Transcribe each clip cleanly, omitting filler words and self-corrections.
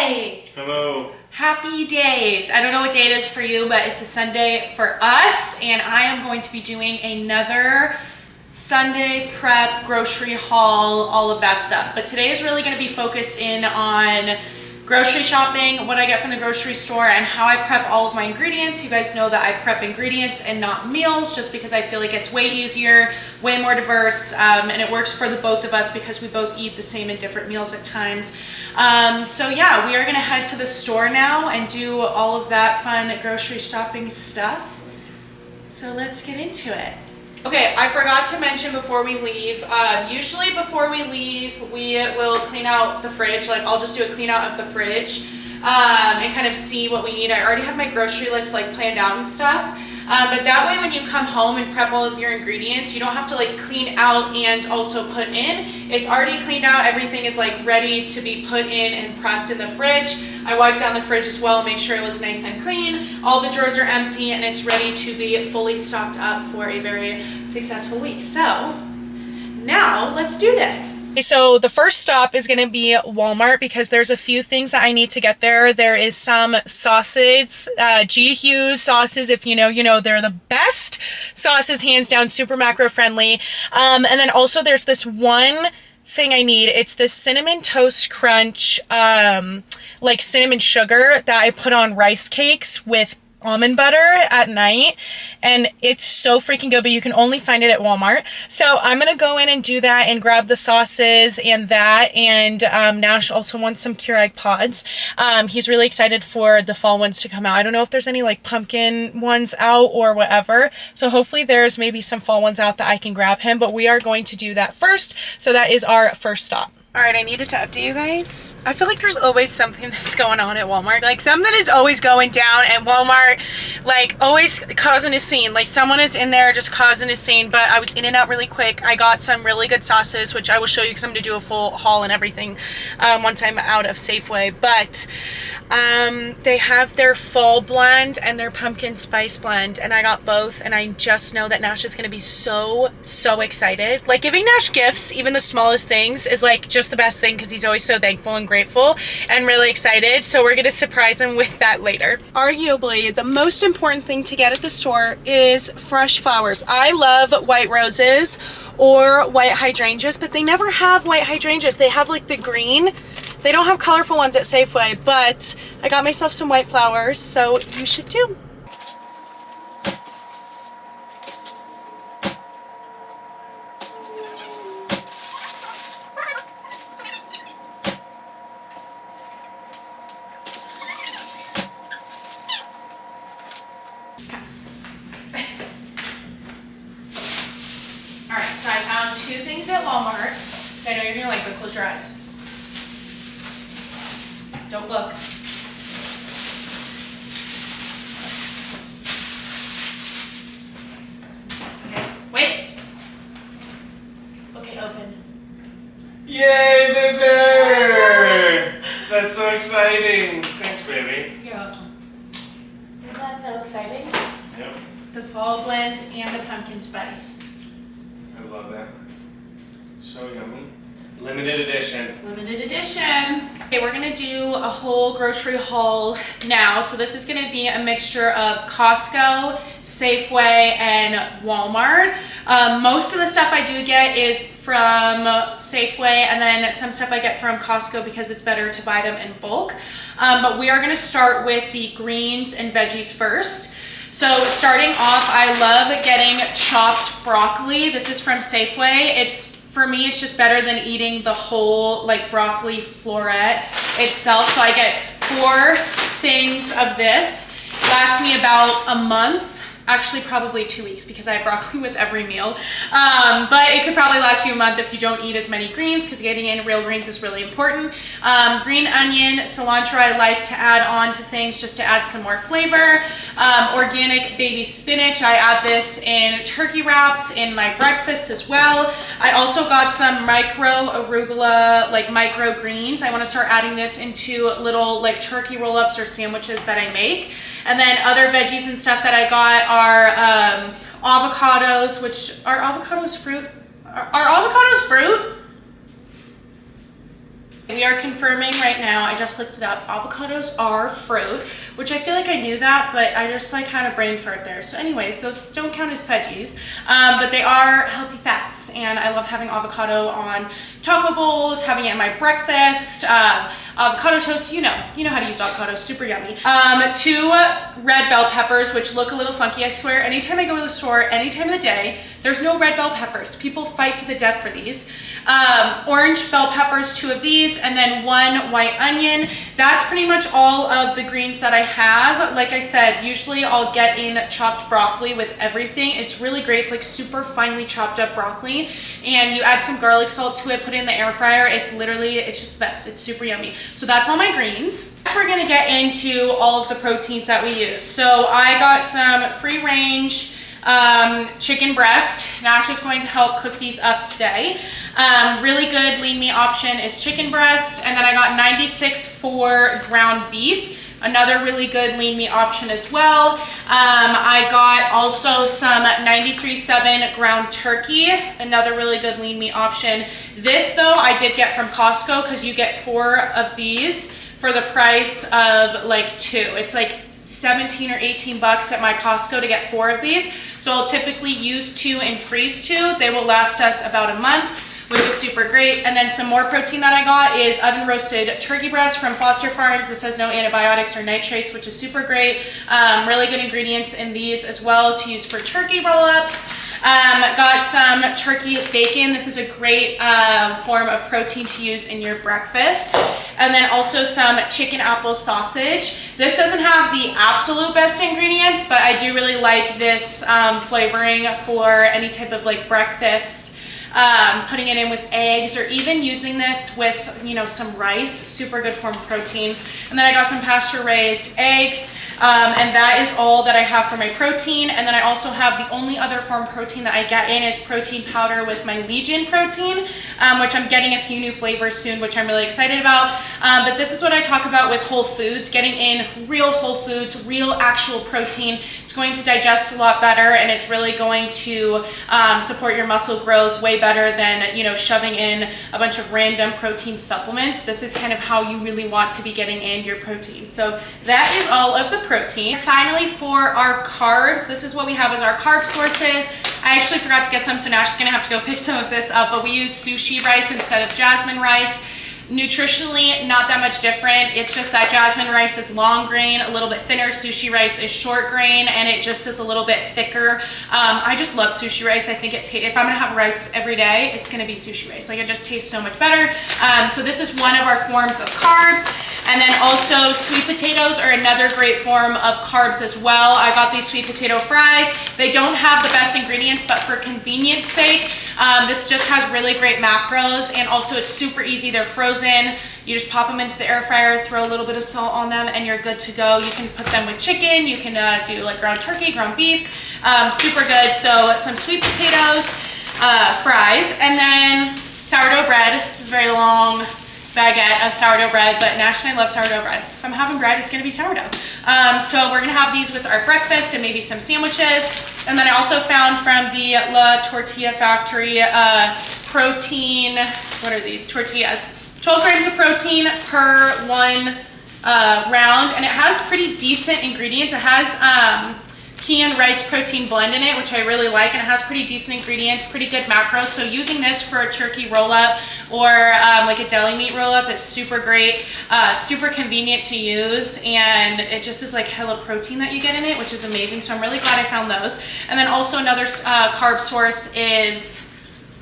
Hi! Hello. Happy days. I don't know what day it is for you, but it's a Sunday for us, and I am going to be doing another Sunday prep, grocery haul, all of that stuff. But today is really going to be focused in on grocery shopping, what I get from the grocery store, and how I prep all of my ingredients. You guys know that I prep ingredients and not meals, just because I feel like it's way easier, way more diverse, and it works for the both of us because we both eat the same in different meals at times. So yeah, we are gonna head to the store now and do all of that fun grocery shopping stuff. So let's get into it. Okay, I forgot to mention before we leave, usually before we leave, we will clean out the fridge. Like, I'll just do a clean out of the fridge and kind of see what we need. I already have my grocery list like planned out and stuff. But that way when you come home and prep all of your ingredients, you don't have to like clean out and also put in. It's already cleaned out. Everything is like ready to be put in and prepped in the fridge. I wiped down the fridge as well, make sure it was nice and clean. All the drawers are empty and it's ready to be fully stocked up for a very successful week. So now let's do this. Okay, so the first stop is going to be Walmart because there's a few things that I need to get there. There is some sauces, G. Hughes sauces. If you know, you know, they're the best sauces, hands down, super macro friendly. And then also there's this one thing I need. It's this cinnamon toast crunch, like cinnamon sugar that I put on rice cakes with almond butter at night, and it's so freaking good, but you can only find it at Walmart. So I'm gonna go in and do that and grab the sauces and that, and Nash also wants some Keurig pods. He's really excited for the fall ones to come out. I don't know if there's any like pumpkin ones out or whatever, so hopefully there's maybe some fall ones out that I can grab him, but we are going to do that first. So that is our first stop. All right, I needed to update you guys. I feel like there's always something that's going on at Walmart. Like, something is always going down at Walmart, like always causing a scene. Like, someone is in there just causing a scene. But I was in and out really quick. I got some really good sauces, which I will show you because I'm going to do a full haul and everything once I'm out of Safeway. But they have their fall blend and their pumpkin spice blend, and I got both, and I just know that Nash is going to be so excited. Like, giving Nash gifts, even the smallest things, is like just the best thing because he's always so thankful and grateful and really excited. So we're gonna surprise him with that later. Arguably the most important thing to get at the store is fresh flowers. I love white roses or white hydrangeas, but they never have white hydrangeas. They have like the green. They don't have colorful ones at Safeway, but I got myself some white flowers, so you should too. Alright, so I found two things at Walmart. I know you're gonna like, but close your eyes. Don't look. Okay, wait. Okay, open. Yay, baby! That's so exciting. Thanks, baby. You're welcome. Isn't that so exciting? Yep. The fall blend and the pumpkin spice. I love that. So yummy. Limited edition. Limited edition. Okay, we're gonna do a whole grocery haul now. So this is gonna be a mixture of Costco, Safeway, and Walmart. Most of the stuff I do get is from Safeway, and then some stuff I get from Costco because it's better to buy them in bulk. But we are gonna start with the greens and veggies first. So starting off, I love getting chopped broccoli. This is from Safeway. For me, it's just better than eating the whole like broccoli floret itself. So I get 4 things of this. Lasts me about a month. Actually, probably 2 weeks because I have broccoli with every meal. But it could probably last you a month if you don't eat as many greens, because getting in real greens is really important. Green onion, cilantro I like to add on to things just to add some more flavor. Organic baby spinach, I add this in turkey wraps, in my breakfast as well. I also got some micro arugula, like micro greens. I want to start adding this into little like turkey roll-ups or sandwiches that I make. And then other veggies and stuff that I got are avocados, which are avocados fruit? Are avocados fruit? We are confirming right now, I just looked it up, avocados are fruit, which I feel like I knew that, but I just like had a brain fart there. So anyways, those don't count as veggies, but they are healthy fats, and I love having avocado on taco bowls, having it in my breakfast, avocado toast, you know how to use avocado, super yummy. 2 red bell peppers, which look a little funky, I swear. Anytime I go to the store, any time of the day, there's no red bell peppers. People fight to the death for these. Orange bell peppers, 2 of these, and then 1 white onion. That's pretty much all of the greens that I have. Like I said, usually I'll get in chopped broccoli with everything. It's really great. It's like super finely chopped up broccoli, and you add some garlic salt to it, put it in the air fryer. It's just the best. It's super yummy. So that's all my greens. Next, we're gonna get into all of the proteins that we use. So I got some free range chicken breast. Nash is going to help cook these up today. Really good lean meat option is chicken breast, and then I got 96.4 ground beef. Another really good lean meat option as well. I got also some 93.7 ground turkey, another really good lean meat option. This though I did get from Costco because you get 4 of these for the price of like 2. It's like 17 or 18 bucks at my Costco to get 4 of these. So I'll typically use 2 and freeze 2. They will last us about a month, which is super great. And then some more protein that I got is oven roasted turkey breast from Foster Farms. This has no antibiotics or nitrates, which is super great. Really good ingredients in these as well to use for turkey roll-ups. Got some turkey bacon. This is a great form of protein to use in your breakfast. And then also some chicken apple sausage. This doesn't have the absolute best ingredients, but I do really like this flavoring for any type of like breakfast. Putting it in with eggs, or even using this with, some rice, super good form of protein. And then I got some pasture raised eggs, and that is all that I have for my protein. And then I also have the only other form of protein that I get in is protein powder with my Legion protein, which I'm getting a few new flavors soon, which I'm really excited about. But this is what I talk about with whole foods, getting in real whole foods, real actual protein. It's going to digest a lot better, and it's really going to support your muscle growth way better than shoving in a bunch of random protein supplements. This is kind of how you really want to be getting in your protein. So that is all of the protein. Finally, for our carbs, this is what we have as our carb sources. I actually forgot to get some, so now she's gonna have to go pick some of this up, but we use sushi rice instead of jasmine rice. Nutritionally, not that much different. It's just that jasmine rice is long grain, a little bit thinner. Sushi rice is short grain, and it just is a little bit thicker. I just love sushi rice. I think if I'm gonna have rice every day, it's gonna be sushi rice. Like, it just tastes so much better. So this is one of our forms of carbs. And then also sweet potatoes are another great form of carbs as well. I got these sweet potato fries. They don't have the best ingredients, but for convenience sake, this just has really great macros, and also it's super easy. They're frozen. You just pop them into the air fryer, throw a little bit of salt on them, and you're good to go. You can put them with chicken. You can do like ground turkey, ground beef. Super good. So some sweet potatoes, fries, and then sourdough bread. This is a very long baguette of sourdough bread, but Nash and I love sourdough bread. If I'm having bread, it's gonna be sourdough. So we're gonna have these with our breakfast and maybe some sandwiches. And then I also found from the La Tortilla Factory protein, what are these? Tortillas. 12 grams of protein per 1 round, and it has pretty decent ingredients. It has pea and rice protein blend in it, which I really like, and it has pretty decent ingredients, pretty good macros. So using this for a turkey roll-up or like a deli meat roll-up is super great, super convenient to use, and it just is like hella protein that you get in it, which is amazing. So I'm really glad I found those. And then also another carb source is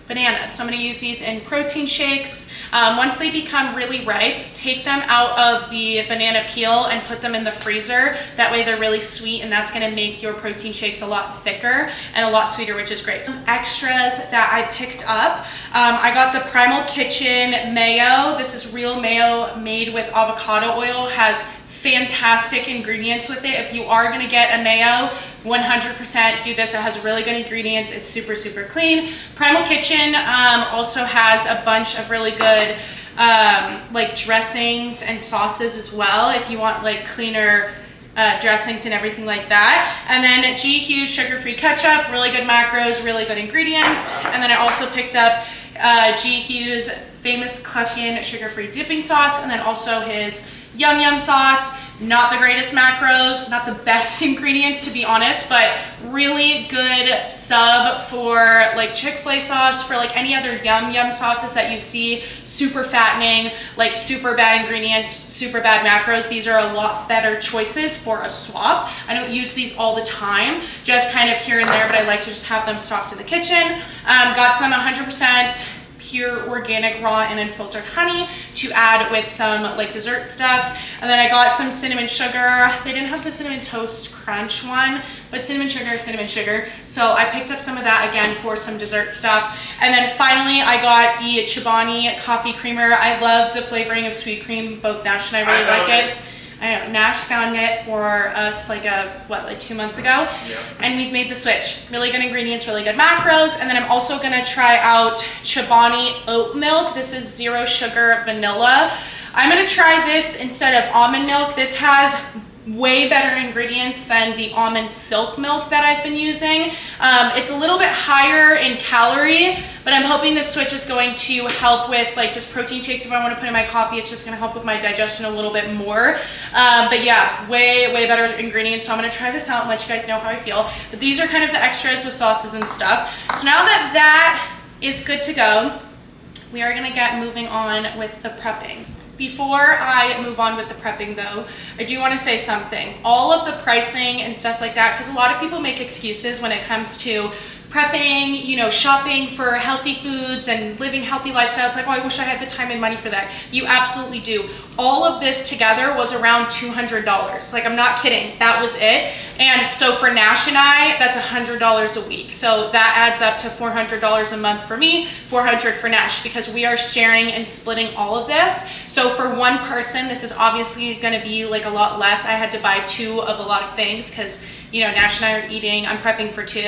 bananas. So I'm going to use these in protein shakes. Once they become really ripe, take them out of the banana peel and put them in the freezer. That way they're really sweet, and that's going to make your protein shakes a lot thicker and a lot sweeter, which is great. Some extras that I picked up. I got the Primal Kitchen mayo. This is real mayo made with avocado oil. Has fantastic ingredients with it. If you are going to get a mayo, 100% do this. It has really good ingredients. It's super, super clean. Primal Kitchen also has a bunch of really good like dressings and sauces as well, if you want like cleaner dressings and everything like that. And then G. Hughes sugar-free ketchup, really good macros, really good ingredients. And then I also picked up G. Hughes famous Cluckin sugar-free dipping sauce, and then also his Yum Yum sauce. Not the greatest macros, not the best ingredients to be honest, but really good sub for like Chick-fil-A sauce, for like any other Yum Yum sauces that you see. Super fattening, like super bad ingredients, super bad macros. These are a lot better choices for a swap. I don't use these all the time, just kind of here and there, but I like to just have them stocked in the kitchen. Got some 100% pure organic raw and unfiltered honey to add with some like dessert stuff. And then I got some cinnamon sugar. They didn't have the cinnamon toast crunch one, but cinnamon sugar is cinnamon sugar. So I picked up some of that again for some dessert stuff. And then finally I got the Chobani coffee creamer. I love the flavoring of sweet cream. Both Nash and I really like it. I know, Nash found it for us like 2 months ago. Yeah. And we've made the switch. Really good ingredients, really good macros. And then I'm also gonna try out Chobani oat milk. This is 0 sugar vanilla. I'm gonna try this instead of almond milk. This has way better ingredients than the almond silk milk that I've been using. It's a little bit higher in calorie, but I'm hoping this switch is going to help with like just protein shakes. If I want to put in my coffee, it's just gonna help with my digestion a little bit more. But yeah, way better ingredients. So I'm gonna try this out and let you guys know how I feel. But these are kind of the extras with sauces and stuff. So now that that is good to go, we are gonna get moving on with the prepping. Before I move on with the prepping though, I do want to say something. All of the pricing and stuff like that, because a lot of people make excuses when it comes to prepping, you know, shopping for healthy foods and living healthy lifestyles. Like, oh, I wish I had the time and money for that. You absolutely do. All of this together was around $200. Like, I'm not kidding. That was it. And so for Nash and I, that's $100 a week. So that adds up to $400 a month for me, $400 for Nash, because we are sharing and splitting all of this. So for one person, this is obviously going to be like a lot less. I had to buy 2 of a lot of things because, you know, Nash and I are eating, I'm prepping for 2,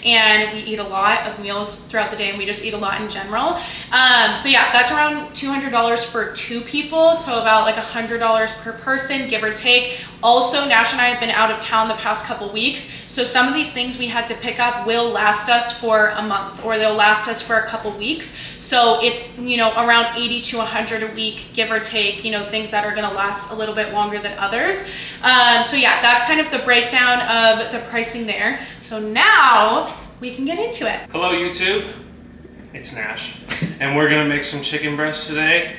and we eat a lot of meals throughout the day, and we just eat a lot in general. So yeah, that's around $200 for 2 people. So about like $100 per person, give or take. Also, Nash and I have been out of town the past couple weeks. So some of these things we had to pick up will last us for a month, or they'll last us for a couple weeks. So it's, you know, around 80 to 100 a week, give or take, you know, things that are gonna last a little bit longer than others. So yeah, that's kind of the breakdown of the pricing there. So now we can get into it. Hello YouTube, it's Nash, and we're gonna make some chicken breasts today,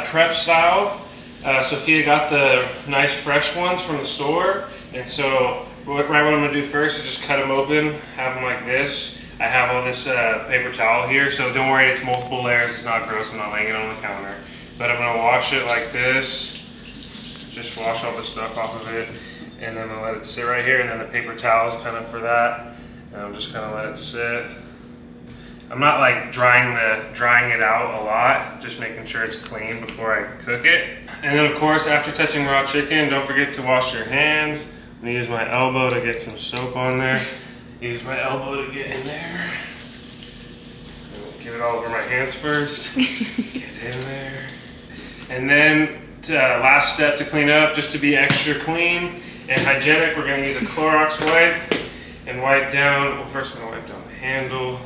prep style. Sophia got the nice fresh ones from the store, and so what I'm gonna do first is just cut them open, have them like this. I have all this paper towel here, so don't worry, it's multiple layers, it's not gross, I'm not laying it on the counter. But I'm gonna wash it like this, just wash all the stuff off of it, and then I'll let it sit right here, and then the paper towel's kind of for that. And I'm just gonna let it sit. I'm not like drying it out a lot, just making sure it's clean before I cook it. And then of course, after touching raw chicken, don't forget to wash your hands. I'm gonna use my elbow to get some soap on there. Use my elbow to get in there. Get it all over my hands first. Get in there. And then last step to clean up, just to be extra clean and hygienic, we're gonna use a Clorox wipe and wipe down, well first I'm gonna wipe down the handle.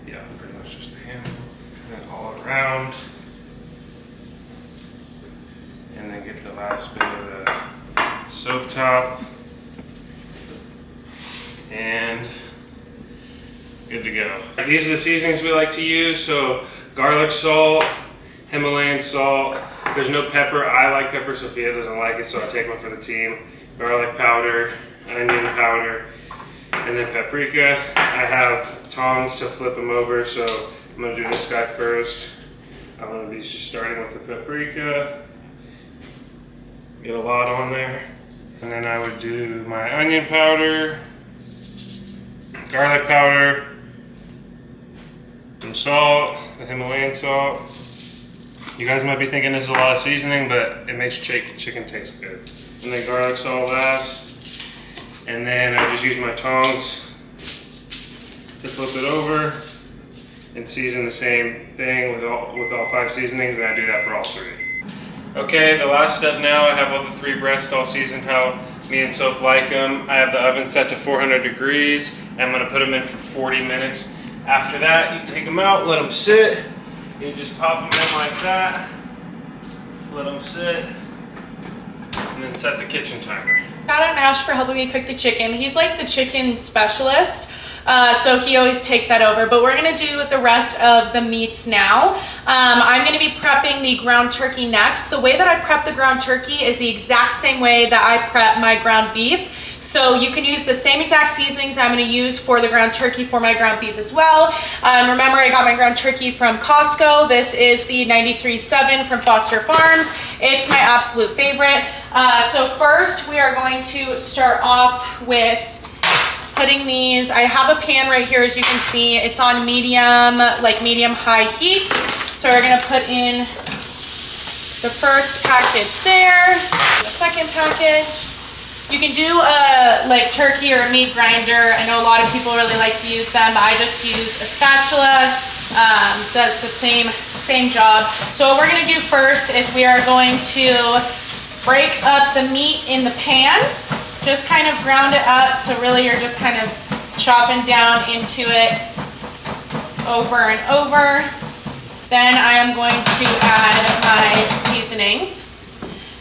Yeah, pretty much just the handle. And then all around. And then get the last bit of the soap top. And good to go. These are the seasonings we like to use. So garlic salt, Himalayan salt. There's no pepper. I like pepper. Sophia doesn't like it, so I take one for the team. Garlic powder, onion powder, and then paprika. I have tongs to flip them over, so I'm gonna do this guy first. I'm gonna be just starting with the paprika. Get a lot on there. And then I would do my onion powder, garlic powder, some salt, the Himalayan salt. You guys might be thinking this is a lot of seasoning, but it makes chicken taste good. And then garlic salt last. And then I just use my tongs to flip it over and season the same thing with all 5 seasonings, and I do that for all 3. Okay, the last step now, I have all the 3 breasts all seasoned how me and Soph like them. I have the oven set to 400 degrees. I'm gonna put them in for 40 minutes. After that, you take them out, let them sit, You just pop them in like that, let them sit, and then set the kitchen timer. Shout out Nash for helping me cook the chicken. He's like the chicken specialist, so he always takes that over. But we're gonna do the rest of the meats now. I'm gonna be prepping the ground turkey next. The way that I prep the ground turkey is the exact same way that I prep my ground beef. So you can use the same exact seasonings I'm gonna use for the ground turkey for my ground beef as well. Remember, I got my ground turkey from Costco. This is the 93.7 from Foster Farms. It's my absolute favorite. So first we are going to start off with putting these. I have a pan right here, as you can see. It's on medium, like medium-high heat. So we're gonna put in the first package there, the second package. You can do a like turkey or a meat grinder. I know a lot of people really like to use them, but I just use a spatula. Does the same job. So what we're gonna do first is we are going to break up the meat in the pan. Just kind of ground it up, so really you're just kind of chopping down into it over and over. Then I am going to add my seasonings.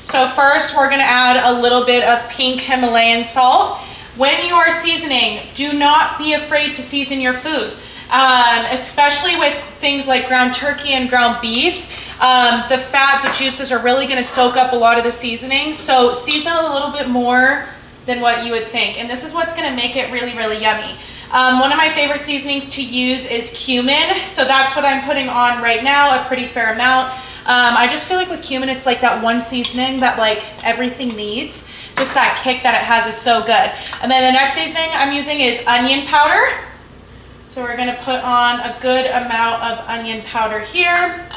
So first we're gonna add a little bit of pink Himalayan salt. When you are seasoning, do not be afraid to season your food, especially with things like ground turkey and ground beef. The fat, the juices are really gonna soak up a lot of the seasonings. So season a little bit more than what you would think. And this is what's gonna make it really, really yummy. One of my favorite seasonings to use is cumin. So that's what I'm putting on right now, a pretty fair amount. I just feel like with cumin, it's like that one seasoning that like everything needs. Just that kick that it has is so good. And then the next seasoning I'm using is onion powder. So we're gonna put on a good amount of onion powder here.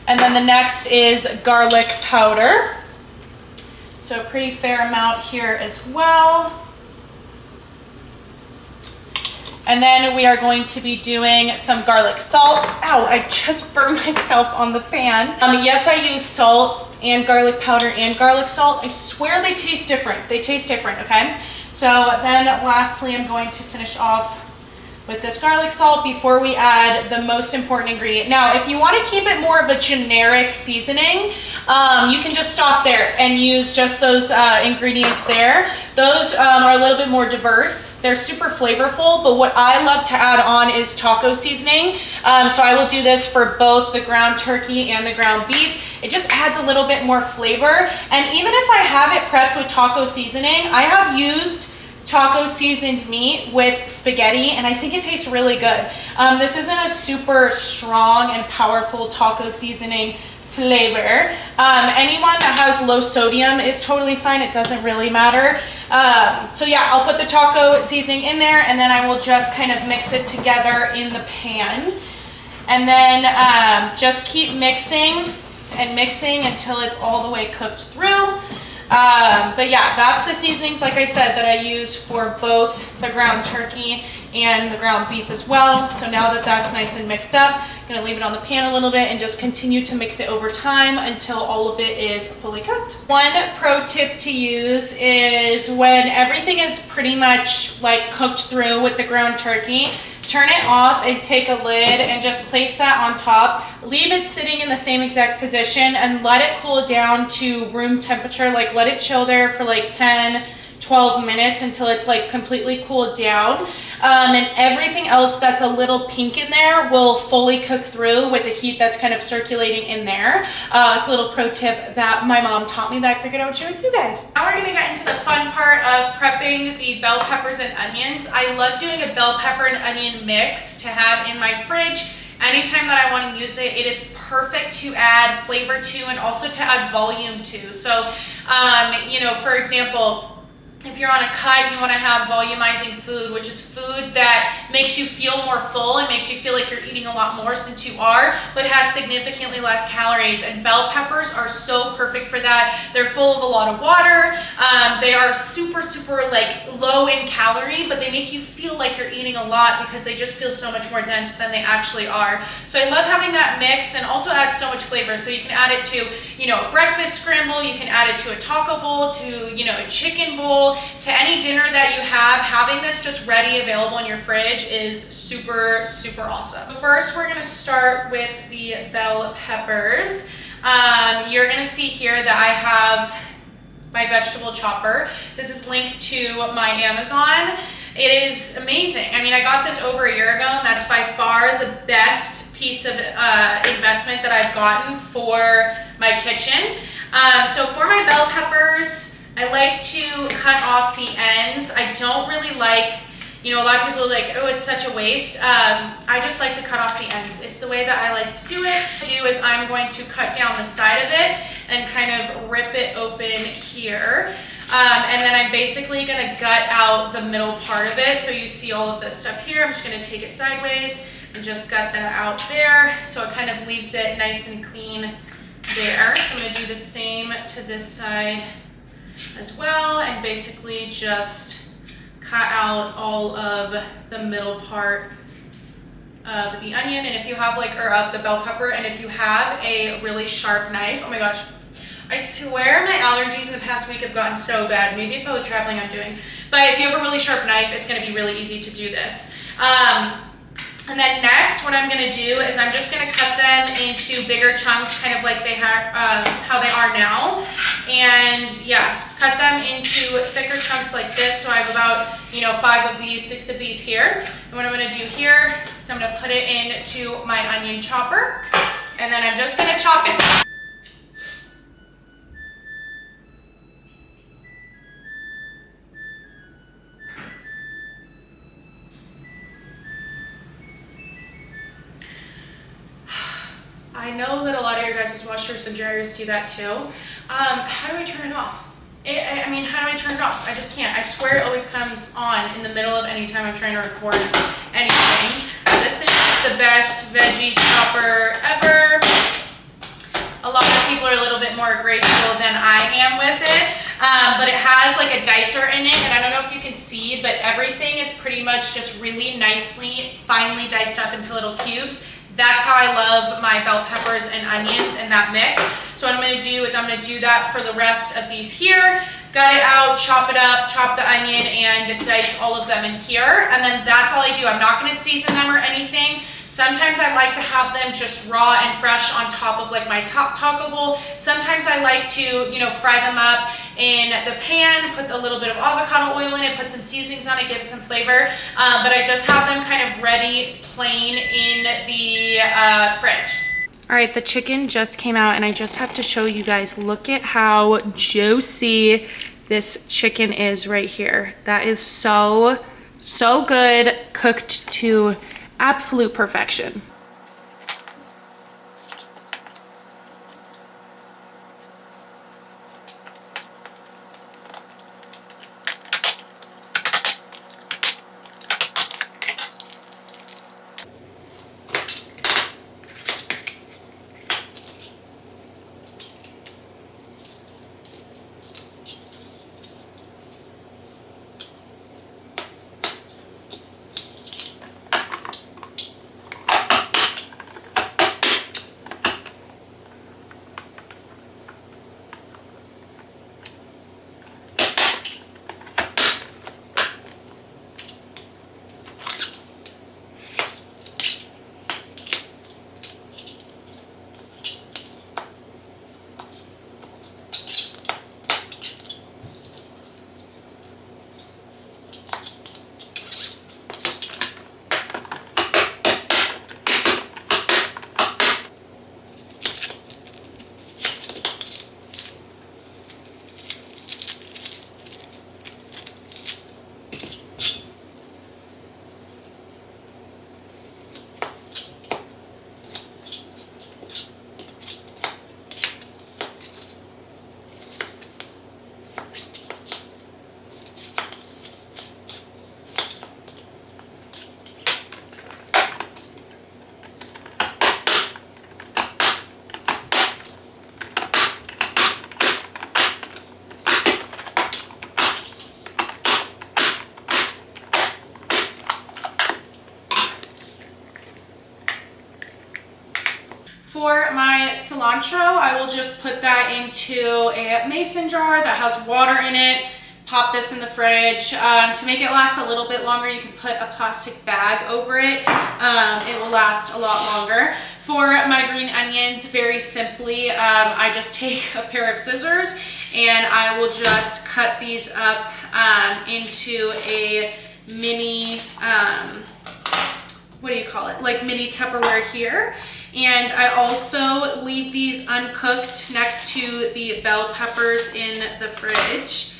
And then the next is garlic powder. So a pretty fair amount here as well. And then we are going to be doing some garlic salt. Ow, I just burned myself on the pan. Yes, I use salt and garlic powder and garlic salt. I swear they taste different. They taste different, okay? So then lastly, I'm going to finish off with this garlic salt before we add the most important ingredient. Now, if you want to keep it more of a generic seasoning, you can just stop there and use just those ingredients there. Those are a little bit more diverse. They're super flavorful, but what I love to add on is taco seasoning. So I will do this for both the ground turkey and the ground beef. It just adds a little bit more flavor. And even if I have it prepped with taco seasoning, I have used taco seasoned meat with spaghetti, and I think it tastes really good. This isn't a super strong and powerful taco seasoning flavor. Anyone that has low sodium is totally fine. It doesn't really matter. So yeah, I'll put the taco seasoning in there, and then I will just kind of mix it together in the pan. And then just keep mixing and mixing until it's all the way cooked through. But yeah, that's the seasonings, like I said, that I use for both the ground turkey and the ground beef as well. So now that that's nice and mixed up, I'm gonna leave it on the pan a little bit and just continue to mix it over time until all of it is fully cooked. One pro tip to use is when everything is pretty much like cooked through with the ground turkey, turn it off and take a lid and just place that on top. Leave it sitting in the same exact position and let it cool down to room temperature. Like let it chill there for like 10, 12 minutes until it's like completely cooled down. And everything else that's a little pink in there will fully cook through with the heat that's kind of circulating in there. It's a little pro tip that my mom taught me that I figured I would share with you guys. Now we're gonna get into the fun part of prepping the bell peppers and onions. I love doing a bell pepper and onion mix to have in my fridge. Anytime that I want to use it, it is perfect to add flavor to and also to add volume to. So, you know, for example, if you're on a cut, you want to have volumizing food, which is food that makes you feel more full and makes you feel like you're eating a lot more since you are, but has significantly less calories. And bell peppers are so perfect for that. They're full of a lot of water. They are super, super like low in calorie, but they make you feel like you're eating a lot because they just feel so much more dense than they actually are. So I love having that mix and also adds so much flavor. So you can add it to, you know, a breakfast scramble. You can add it to a taco bowl, to, you know, a chicken bowl. vegetable to any dinner that you have, having this just ready, available in your fridge is super, super awesome. First, we're gonna start with the bell peppers. You're gonna see here that I have my vegetable chopper. This is linked to my Amazon. It is amazing. I mean, I got this over a year ago, and that's by far the best piece of investment that I've gotten for my kitchen. So for my bell peppers, I like to cut off the ends. I don't really like, you know, a lot of people are like, oh, it's such a waste. I just like to cut off the ends. It's the way that I like to do it. What I do is I'm going to cut down the side of it and kind of rip it open here. And then I'm basically gonna gut out the middle part of it. So you see all of this stuff here. I'm just gonna take it sideways and just gut that out there. So it kind of leaves it nice and clean there. So I'm gonna do the same to this side as well, and basically just cut out all of the middle part of the onion. And if you have like, or of the bell pepper, and if you have a really sharp knife, oh my gosh, I swear my allergies in the past week have gotten so bad. Maybe it's all the traveling I'm doing. But if you have a really sharp knife, it's gonna be really easy to do this. And then next, what I'm gonna do is I'm just gonna cut them into bigger chunks, kind of like they have, how they are now. And yeah, cut them into thicker chunks like this. So I have about, you know, 5 of these, 6 of these here. And what I'm gonna do here is I'm gonna put it into my onion chopper, and then I'm just gonna chop it. I know that a lot of your guys' washers and dryers do that too. How do I turn it off? I mean, how do I turn it off? I just can't. I swear it always comes on in the middle of any time I'm trying to record anything. This is the best veggie chopper ever. A lot of people are a little bit more graceful than I am with it. But it has like a dicer in it, and I don't know if you can see, but everything is pretty much just really nicely, finely diced up into little cubes. That's how I love my bell peppers and onions in that mix. So what I'm gonna do is I'm gonna do that for the rest of these here, gut it out, chop it up, chop the onion, and dice all of them in here. And then that's all I do. I'm not gonna season them or anything. Sometimes I like to have them just raw and fresh on top of like my taco bowl. Sometimes I like to, you know, fry them up in the pan, put a little bit of avocado oil in it, put some seasonings on it, give it some flavor. But I just have them kind of ready, plain in the fridge. All right, the chicken just came out, and I just have to show you guys, look at how juicy this chicken is right here. That is so, so good, cooked to absolute perfection. For my cilantro, I will just put that into a mason jar that has water in it, pop this in the fridge. To make it last a little bit longer, you can put a plastic bag over it. It will last a lot longer. For my green onions, very simply, I just take a pair of scissors and I will just cut these up into a mini, what do you call it? Like mini Tupperware here. And I also leave these uncooked next to the bell peppers in the fridge.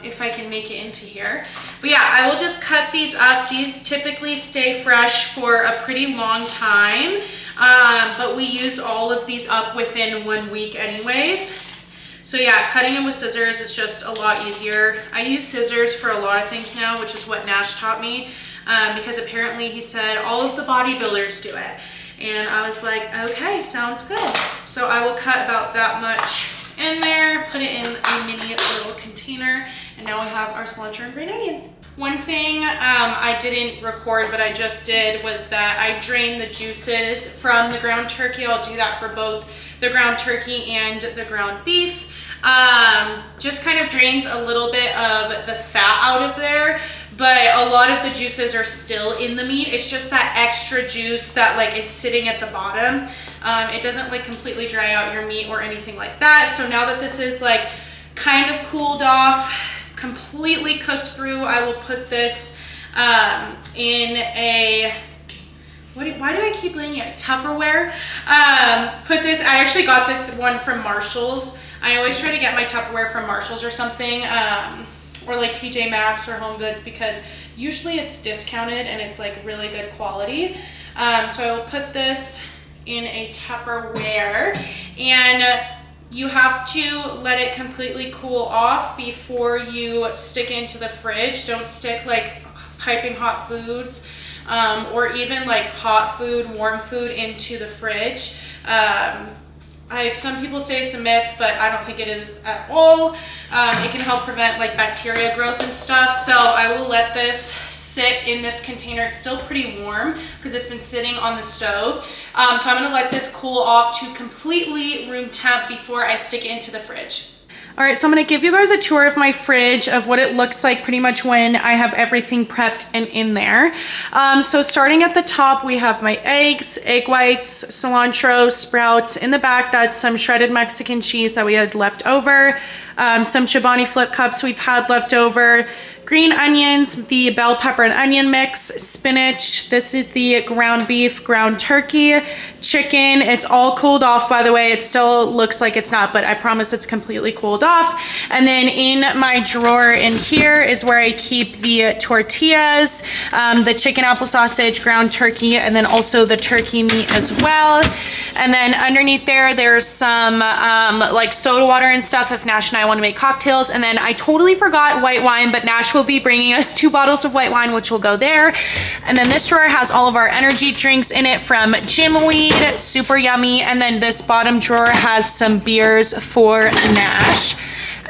If I can make it into here. But yeah, I will just cut these up. These typically stay fresh for a pretty long time. But we use all of these up within 1 week anyways. So yeah, cutting them with scissors is just a lot easier. I use scissors for a lot of things now, which is what Nash taught me. Because apparently he said all of the bodybuilders do it. And I was like, okay, sounds good. So I will cut about that much in there, put it in a mini little container, and now we have our cilantro and green onions. One thing I didn't record, but I just did, was that I drained the juices from the ground turkey. I'll do that for both the ground turkey and the ground beef. Just kind of drains a little bit of the fat out of there, but a lot of the juices are still in the meat. It's just that extra juice that like is sitting at the bottom. It doesn't like completely dry out your meat or anything like that. So now that this is like kind of cooled off, completely cooked through, I will put this in a, why do I keep laying it? Tupperware. Put this, I actually got this one from Marshall's. I always try to get my Tupperware from Marshall's or something, or like TJ Maxx or Home Goods, because usually it's discounted and it's like really good quality. So I will put this in a Tupperware, and you have to let it completely cool off before you stick it into the fridge. Don't stick like piping hot foods or even like hot food, warm food into the fridge. Some people say it's a myth, but I don't think it is at all. It can help prevent like bacteria growth and stuff. So I will let this sit in this container. It's still pretty warm because it's been sitting on the stove. So I'm gonna let this cool off to completely room temp before I stick it into the fridge. All right, so I'm gonna give you guys a tour of my fridge of what it looks like pretty much when I have everything prepped and in there. So starting at the top, we have my eggs, egg whites, cilantro, sprouts. In the back, that's some shredded Mexican cheese that we had left over, some Chobani flip cups we've had left over, green onions, the bell pepper and onion mix, spinach. This is the ground beef, ground turkey, chicken. It's all cooled off, by the way. It still looks like it's not, but I promise it's completely cooled off. And then in my drawer in here is where I keep the tortillas, the chicken apple sausage, ground turkey, and then also the turkey meat as well. And then underneath there, there's some like soda water and stuff if Nash and I want to make cocktails. And then I totally forgot white wine, but Nash will be bringing us 2 bottles of white wine, which will go there. And then this drawer has all of our energy drinks in it from Gymweed, super yummy. And then this bottom drawer has some beers for Nash.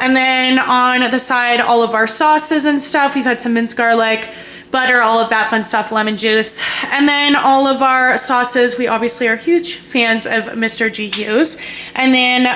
And then on the side, all of our sauces and stuff. We've had some minced garlic, butter, all of that fun stuff, lemon juice. And then all of our sauces, we obviously are huge fans of Mr. GQ's. And then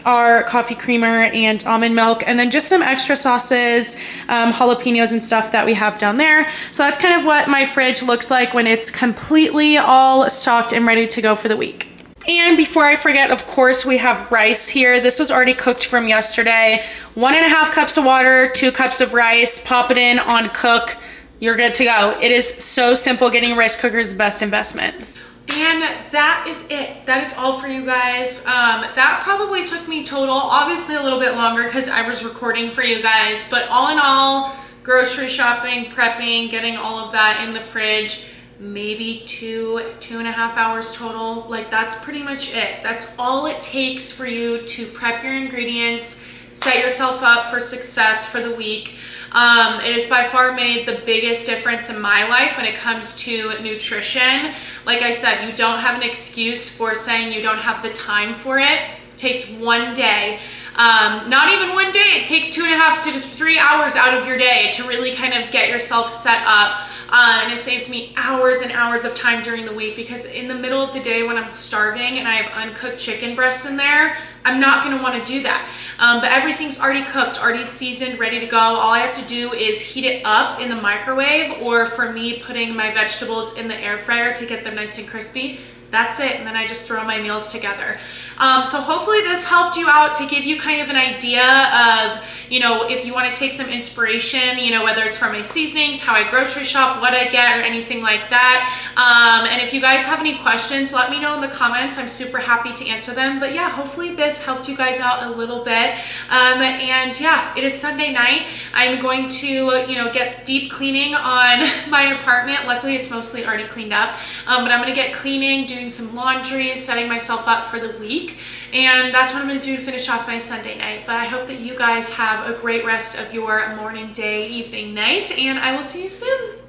our coffee creamer and almond milk, and then just some extra sauces, jalapenos and stuff that we have down there. So that's kind of what my fridge looks like when it's completely all stocked and ready to go for the week. And before I forget, of course, we have rice here. This was already cooked from yesterday. 1.5 cups of water, 2 cups of rice, pop it in on cook. You're good to go. It is so simple. Getting a rice cooker is the best investment. And that is it. That is all for you guys. That probably took me total, obviously a little bit longer because I was recording for you guys, but all in all, grocery shopping, prepping, getting all of that in the fridge, maybe 2.5 hours total. Like that's pretty much it. That's all it takes for you to prep your ingredients, set yourself up for success for the week. It has by far made the biggest difference in my life when it comes to nutrition. Like I said, you don't have an excuse for saying you don't have the time for it. It takes 1 day. Not even 1 day, it takes 2.5 to 3 hours out of your day to really kind of get yourself set up and it saves me hours and hours of time during the week, because in the middle of the day when I'm starving and I have uncooked chicken breasts in there, I'm not gonna wanna do that. But everything's already cooked, already seasoned, ready to go. All I have to do is heat it up in the microwave, or for me, putting my vegetables in the air fryer to get them nice and crispy. That's it, and then I just throw my meals together. So hopefully this helped you out to give you kind of an idea of, you know, if you want to take some inspiration, you know, whether it's from my seasonings, how I grocery shop, what I get, or anything like that. And if you guys have any questions, let me know in the comments. I'm super happy to answer them. But yeah, hopefully this helped you guys out a little bit. And yeah, it is Sunday night. I'm going to, you know, get deep cleaning on my apartment. Luckily, it's mostly already cleaned up. But I'm gonna get cleaning, doing some laundry, setting myself up for the week. And that's what I'm gonna do to finish off my Sunday night. But I hope that you guys have a great rest of your morning, day, evening, night, and I will see you soon.